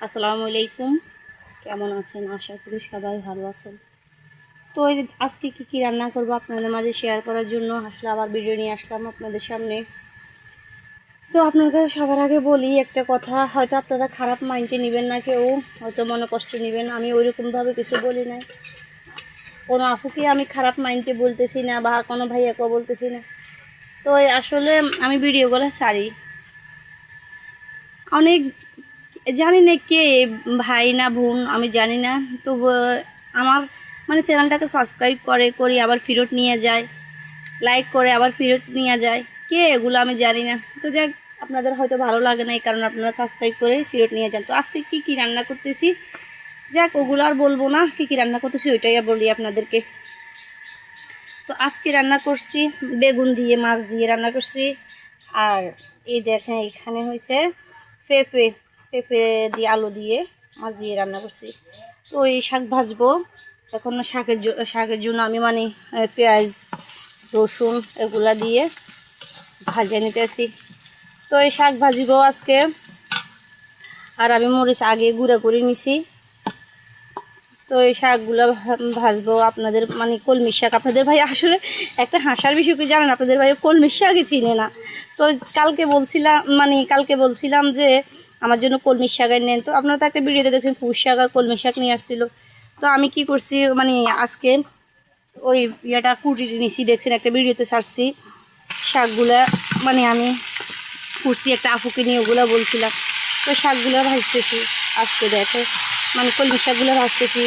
আসসালামু আলাইকুম। কেমন আছেন? আশা করি সবাই ভালো আছেন। তো আজকে কি রান্না করব আপনাদের মাঝে শেয়ার করার জন্য আসলে আবার ভিডিও নিয়ে আসলাম আপনাদের সামনে। তো আপনাদের সবার আগে বলি একটা কথা, হয়তো আপনারা খারাপ মাইন্ডে নেবেন না, কেউ হয়তো মনে কষ্ট নেবেন। আমি ওইরকমভাবে কিছু বলি নাই, কোনো আপুকে আমি খারাপ মাইন্ডে বলতেছি না বা কোনো ভাইয়াকেও বলতেছি না। তো আসলে আমি ভিডিওগুলো ছাড়ি, অনেক জানি না কে ভাই না বোন আমি জানি না। তো আমার মানে চ্যানেলটাকে সাবস্ক্রাইব করি আবার ফেরত নিয়ে যায়, লাইক করে আবার ফেরত নিয়ে যায়, কে এগুলো আমি জানি না। তো যাক, আপনাদের হয়তো ভালো লাগে না এই কারণে আপনারা সাবস্ক্রাইব করে ফেরত নিয়ে যান। তো আজকে কি রান্না করতেছি, যাক ওগুলো আর বলবো না, কি রান্না করতেছি ওইটাই আর বলি আপনাদেরকে। তো আজকে রান্না করছি বেগুন দিয়ে মাছ দিয়ে রান্না করছি। আর এই দেখেন এখানে হয়েছে পেঁপে পেঁপে দিয়ে আলু দিয়ে মাছ দিয়ে রান্না করছি। তো এই শাক ভাজবো এখন। শাকের জন্য আমি মানে পেঁয়াজ রসুন এগুলা দিয়ে ভাজে নিতেছি। তো এই শাক ভাজবো আজকে। আর আমি মরিচ আগে গুঁড়া করে নিছি। তো এই শাকগুলো ভাজবো। আপনাদের মানে কলমি শাক, আপনাদের ভাই আসলে একটা হাসার বিষয় কি জানেন, আপনাদের ভাই কলমি শাকই চিনে না। তো কালকে বলছিলাম যে আমার জন্য কলমি শাক নেন। তো আপনারা তো একটা ভিডিওতে দেখছেন পুঁই শাক আর কলমি শাক নিয়ে আসছিল। তো আমি কি করছি মানে আজকে ওই ইয়েটা কুটিয়ে নিছি, দেখছেন একটা ভিডিওতে ছাড়ছি শাকগুলা। মানে আমি কুটছি একটা আপুকে নিয়ে, ওগুলো বলছিলাম। তো শাকগুলো ভাজতেছি আজকে, দেখো মানে কলমি শাকগুলো ভাজতেছি।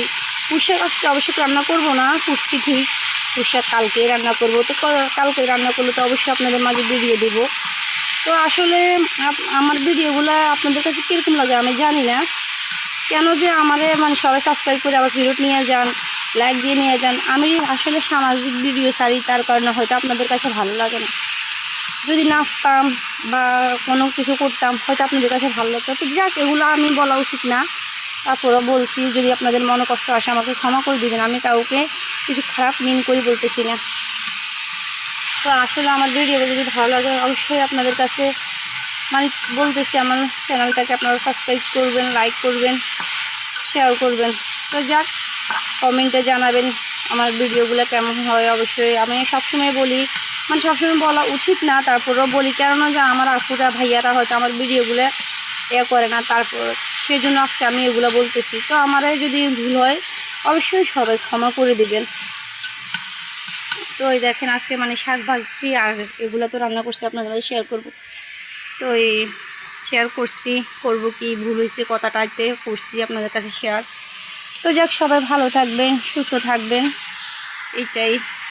পুঁই শাক আজকে অবশ্যই রান্না করবো না, কুটছি ঠিক। পুঁই শাক কালকে রান্না করবো। তো কালকে রান্না করলে তো অবশ্যই আপনাদের মাঝে ভিডিও দেবো। তো আসলে আমার ভিডিওগুলো আপনাদের কাছে কীরকম লাগে আমি জানি না, কেন যে আমাদের মানে সবাই সাবস্ক্রাইব করে আবার ফেরত নিয়ে যান, লাইক দিয়ে নিয়ে যান। আমি আসলে সামাজিক ভিডিও ছাড়ি, তার কারণে হয়তো আপনাদের কাছে ভালো লাগে না। যদি নাচতাম বা কোনো কিছু করতাম হয়তো আপনাদের কাছে ভালো লাগতো। তো যাক, এগুলো আমি বলা উচিত না, তারপরে বলছি। যদি আপনাদের মনে কষ্ট আসে আমাকে ক্ষমা করে দিবেন, আমি কাউকে কিছু খারাপ মিন করে বলতেছি না। তো আসলে আমার ভিডিওগুলো যদি ভালো লাগে অবশ্যই আপনাদের কাছে মানে বলতেছি, আমার চ্যানেলটাকে আপনারা সাবস্ক্রাইব করবেন, লাইক করবেন, শেয়ার করবেন। তো যাক, কমেন্টে জানাবেন আমার ভিডিওগুলো কেমন হয়। অবশ্যই আমি সবসময় বলি, মানে সবসময় বলা উচিত না, তারপরেও বলি, কেননা যে আমার আপুরা ভাইয়ারা হয়তো আমার ভিডিওগুলো করে না, তারপর সেই জন্য আজকে আমি এগুলো বলতেছি। তো আমারে যদি ভুল হয় অবশ্যই সবাই ক্ষমা করে দিবেন। তো এই দেখেন আজকে মানে শাক ভাজছি আর এগুলো তো রান্না করছি, আপনাদের সাথে শেয়ার করব। তো এই শেয়ার করছি, করব কি ভুল হয়েছে কথাটাতে করছি আপনাদের কাছে শেয়ার। তো যাক, সবাই ভালো থাকবেন, সুস্থ থাকবেন, এইটাই।